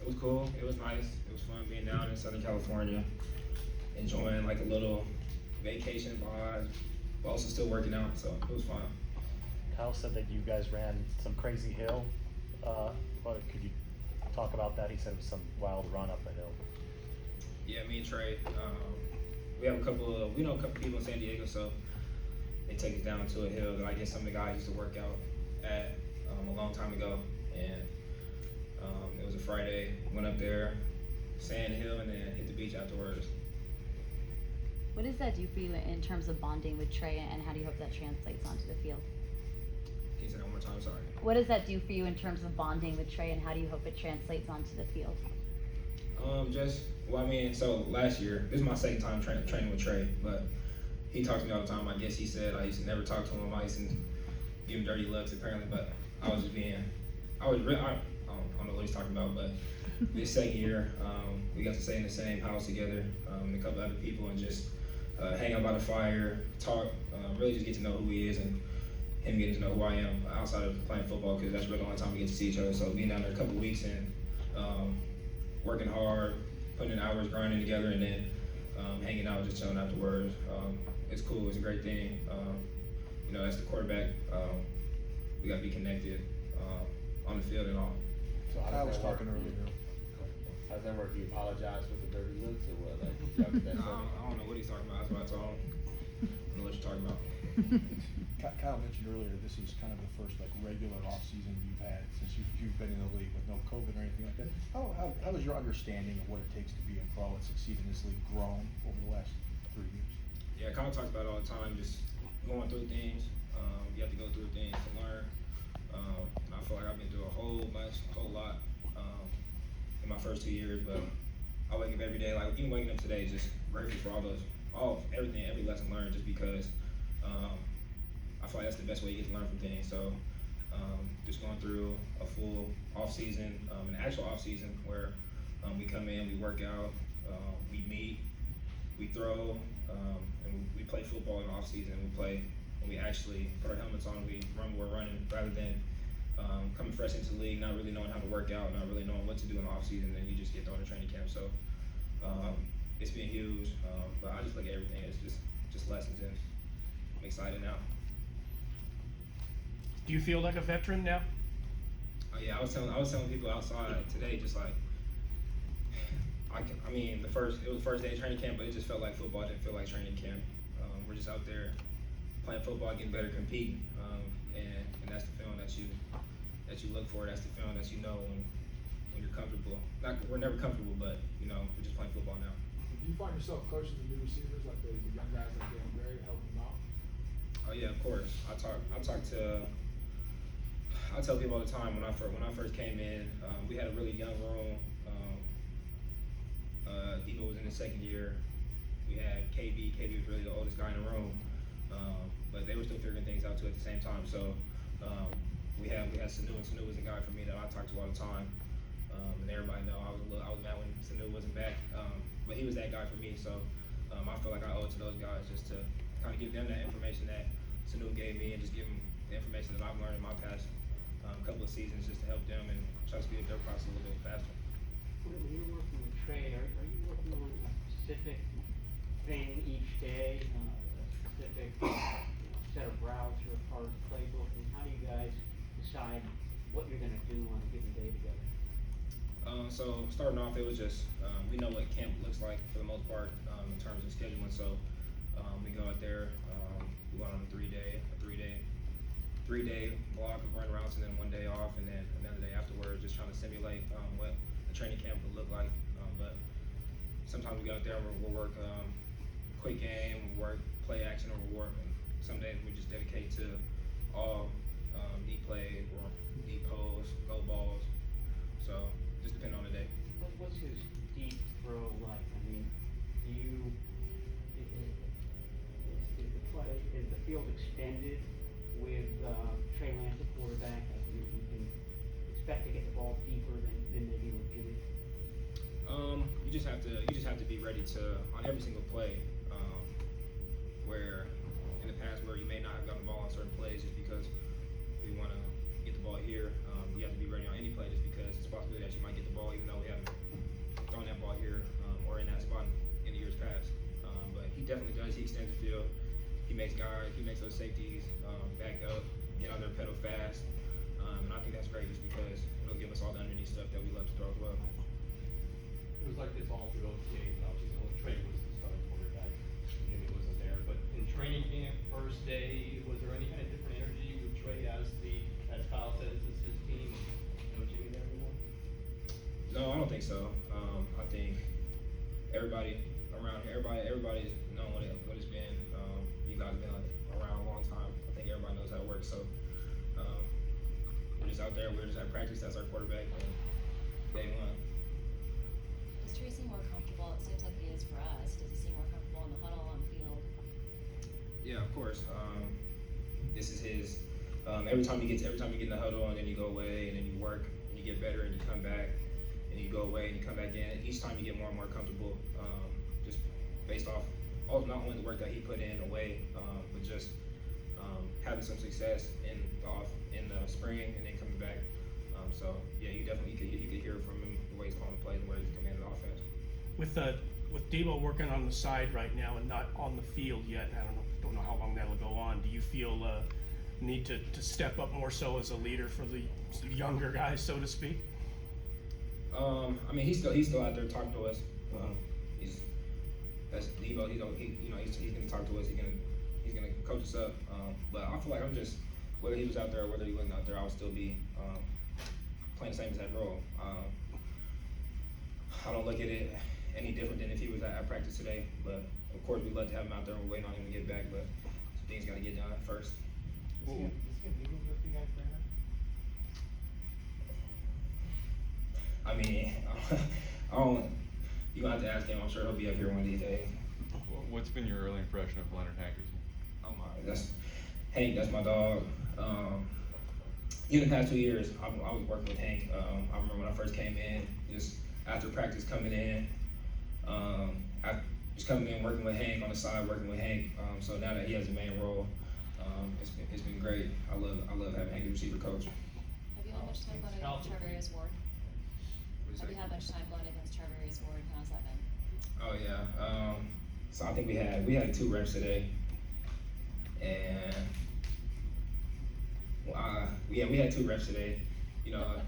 It was cool. It was nice. It was fun being down in Southern California, enjoying like a little vacation vibe, but also still working out. So it was fun. Kyle said that you guys ran some crazy hill. But could you talk about that? He said it was some wild run up the hill. Yeah, me and Trey. We know a couple people in San Diego, so they take us down to a hill that I guess some of the guys used to work out at a long time ago, and it was a Friday. Went up there, sand hill, and then hit the beach afterwards. What does that do for you in terms of bonding with Trey, and how do you hope that translates onto the field? Can you say that one more time? Sorry. What does that do for you in terms of bonding with Trey, and how do you hope it translates onto the field? So last year, this is my second time training with Trey, but he talked to me all the time. I guess he said I used to never talk to him. I used to give him dirty looks apparently, but I don't know what he's talking about, but this second year, we got to stay in the same house together, and a couple other people, and just hang out by the fire, talk, really just get to know who he is, and him getting to know who I am outside of playing football, because that's really the only time we get to see each other. So being down there a couple weeks and working hard, putting in hours, grinding together, and then hanging out, just chilling afterwards. It's cool. It's a great thing. That's the quarterback. We got to be connected on the field and all. So I was talking earlier. How's that work? Do you apologize for the dirty looks or what? Like, y'all get that I don't know what he's talking about. That's what I told him. I don't know what you're talking about. Kyle mentioned earlier this is kind of the first like regular off season you've had since you've been in the league with no COVID or anything like that. How has your understanding of what it takes to be a pro and succeed in this league grown over the last 3 years? Yeah, Kyle talks about it all the time, just going through things. You have to go through things to learn. And I feel like I've been through a whole lot in my first 2 years, but I wake up every day, like even waking up today, just grateful for everything, every lesson learned, just because I feel like that's the best way you get to learn from things. So just going through a full off season, an actual off season where we come in, we work out, we meet, we throw, and we play football in the off season. We actually put our helmets on, we run, we're running, rather than coming fresh into the league, not really knowing how to work out, not really knowing what to do in the off season, then you just get thrown in training camp. So it's been huge, but I just look at everything as just lessons, and I'm excited now. Do you feel like a veteran now? Oh yeah, I was telling people outside today, just like it was the first day of training camp, but it just felt like football. It didn't feel like training camp. We're just out there playing football, getting better, competing, and that's the feeling that you look for. That's the feeling that you know when you're comfortable. We're never comfortable, but we're just playing football now. Do you find yourself coaching the new receivers, like the young guys like Dan Gray, helping them out? Oh yeah, of course. I tell people all the time when I first came in, we had a really young room. Debo was in his second year. We had KB. KB was really the oldest guy in the room, but they were still figuring things out too at the same time. So we had Sanu, and Sanu was a guy for me that I talked to all the time, and everybody know I was mad when Sanu wasn't back, but he was that guy for me. So I feel like I owe it to those guys just to kind of give them that information that Sanu gave me, and just give them the information that I've learned in my past couple of seasons, just to help them and try to speed up their process a little bit faster. When you're working with Trey, are you working on a specific thing each day, a specific set of routes or part of the playbook, and how do you guys decide what you're going to do on a given day together? So starting off, it was just we know what camp looks like for the most part in terms of scheduling. So we go out there, we went on a three-day block of run routes, and then 1 day off, and then another day afterwards, just trying to simulate what a training camp would look like. But sometimes we go out there and we'll work quick game, we'll work play action, or we'll work. And some days we just dedicate to all deep play or deep posts, go balls. So just depending on the day. What's his deep throw like? I mean, is the field extended with Trey Lance, the quarterback? You can expect to get the ball deeper than maybe with Jimmy. You just have to be ready to on every single play. Where in the past where you may not have gotten the ball on certain plays just because we want to get the ball here, you have to be ready on any play just because it's a possibility that you might get the ball even though we haven't definitely does. He extends the field. He makes those safeties back up, get out there, pedal fast. And I think that's great just because it'll give us all the underneath stuff that we love to throw as well. It was like this all through OTA, and obviously when Trey was the starting quarterback, Jimmy wasn't there. But in training camp, first day, was there any kind of different energy with Trey as Kyle said, this is his team, and no Jimmy there anymore? No, I don't think so. I think everybody around here, everybody's known what it's been. You guys have been around a long time. I think everybody knows how it works. So we're just out there. We're just at practice. That's our quarterback. And day one. Does Trey seem more comfortable? It seems like he is for us. Does he seem more comfortable in the huddle, on the field? Yeah, of course. This is his. Every time you get in the huddle, and then you go away, and then you work, and you get better, and you come back, and you go away, and you come back in. Each time you get more and more comfortable, just based off not only the work that he put in away, but just having some success in the spring, and then coming back. So yeah, you could hear from him the way he's calling the plays and where he's commanding the offense. With Debo working on the side right now and not on the field yet, I don't know how long that'll go on. Do you feel need to step up more so as a leader for the younger guys, so to speak? I mean, he's still out there talking to us. That's Debo. He's gonna talk to us. He's gonna coach us up. But I feel like I'm just, whether he was out there or whether he wasn't out there, I would still be playing the same exact role. I don't look at it any different than if he was at practice today. But of course, we'd love to have him out there. We're waiting on him to get back, but some things got to get done first. Is he a meeting with you guys, Brandon? I mean, I don't. You gonna have to ask him. I'm sure he'll be up here one of these days. What's been your early impression of Leonard Hankerson? Oh my, that's Hank. That's my dog. In the past 2 years, I was working with Hank. I remember when I first came in, just after practice coming in, I just coming in working with Hank on the side, working with Hank. So now that he has a main role, it's been great. I love having Hank as receiver coach. Have you had much time going against Trevor Ward? Have you had much time going against Trevor Ward? How's that been? Oh yeah. So I think we had 2 reps today, and we had 2 reps today. You know,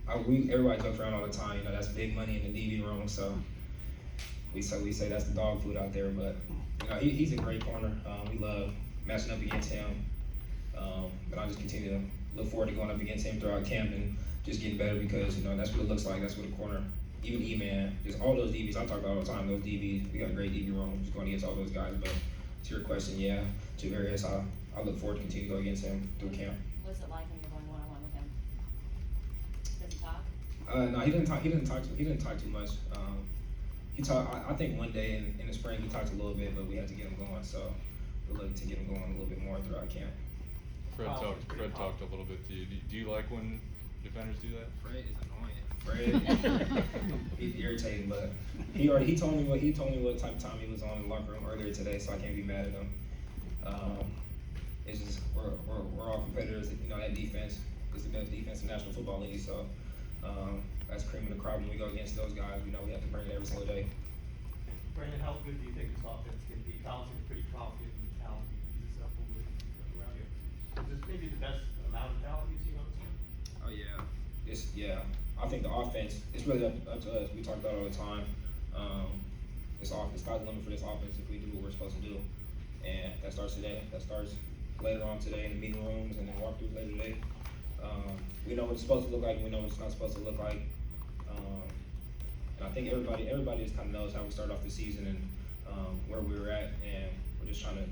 everybody jokes around all the time. You know, that's big money in the DB room. So we say that's the dog food out there. But you know, he's a great corner. We love matching up against him. But I just continue to look forward to going up against him throughout camp and just getting better because you know that's what it looks like. That's what a corner. Even E-Man, just all those DBs, I talk about all the time, those DBs, we got a great DB room, just going against all those guys, but to your question, yeah, Javarius, I look forward to continue to go against him through camp. What's it like when you're going one-on-one with him? Does he talk? No, he didn't talk too much. I think one day in the spring he talked a little bit, but we had to get him going, so we're looking to get him going a little bit more throughout camp. Fred talked a little bit to you. Do you like when defenders do that? Fred is annoying. Fred, he's irritating, but he told me what type of time he was on in the locker room earlier today, so I can't be mad at him. It's just we're all competitors. You know, that defense is the best defense in the National Football League, so that's cream of the crop when we go against those guys. We know we have to bring it every single day. Brandon, how good do you think this offense can be? Kyle seems pretty confident in the talent he's assembled around you. Is this maybe the best amount of talent you've seen on this team? Oh yeah, I think the offense. It's really up to us. We talk about it all the time. This offense, sky's the limit for this offense if we do what we're supposed to do, and that starts today. That starts later on today in the meeting rooms and then walkthroughs later today. We know what it's supposed to look like. And we know what it's not supposed to look like. And I think everybody just kind of knows how we started off the season and where we were at, and we're just trying to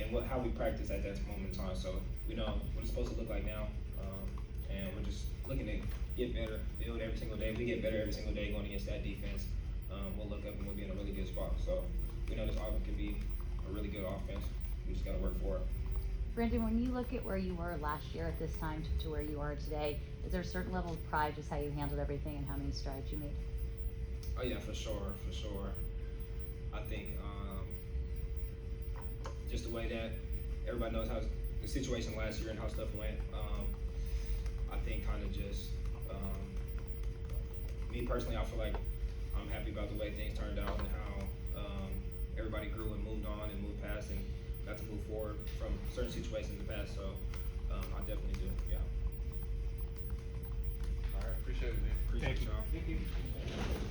and how we practice at that moment in time. So we know what it's supposed to look like now, and we're just looking to get better, build every single day. We get better every single day going against that defense. We'll look up and we'll be in a really good spot. So we know this offense can be a really good offense. We just got to work for it. Brandon, when you look at where you were last year at this time to where you are today, is there a certain level of pride just how you handled everything and how many strides you made? Oh yeah, for sure. I think just the way that everybody knows how the situation last year and how stuff went. I think kind of just me personally, I feel like I'm happy about the way things turned out and how everybody got to move forward from certain situations in the past. So I definitely do. Yeah. All right, appreciate it, Dean. Appreciate Thank you. y'all. Thank you.